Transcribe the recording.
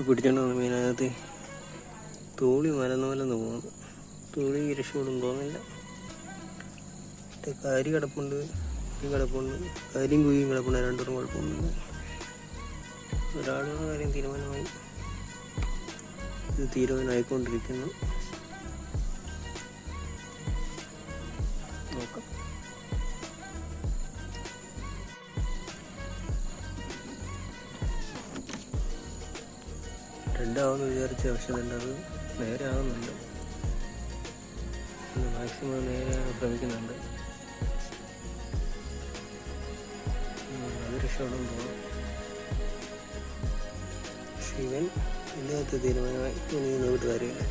പിടിച്ചോണ്ട് വന്ന മീനകത്ത് തൂളി മലന്ന് പോകുന്നു. തൂളി രക്ഷപ്പെടും തോന്നില്ല. കാരി കിടപ്പുണ്ട്, കരിയും കുഴിയും കിടപ്പുണ്ട്. രണ്ടുപേരും കുഴപ്പമൊന്നുമില്ല. ഒരാളുടെ കാര്യം തീരുമാനമായി. ഇത് തീരുമാനമായിക്കൊണ്ടിരിക്കുന്നു. നോക്കാം. റെഡാവുമെന്ന് വിചാരിച്ച, പക്ഷെ അത് നേരെ ആവുന്നുണ്ട്. മാക്സിമം നേരെ ശ്രമിക്കുന്നുണ്ട്. അത് രക്ഷപ്പെടും തോന്നും. പക്ഷെ ഇവൻ ഇതിനകത്ത് തീരുമാനമായി. ഇനി നോക്കിയിട്ട് കാര്യമില്ല.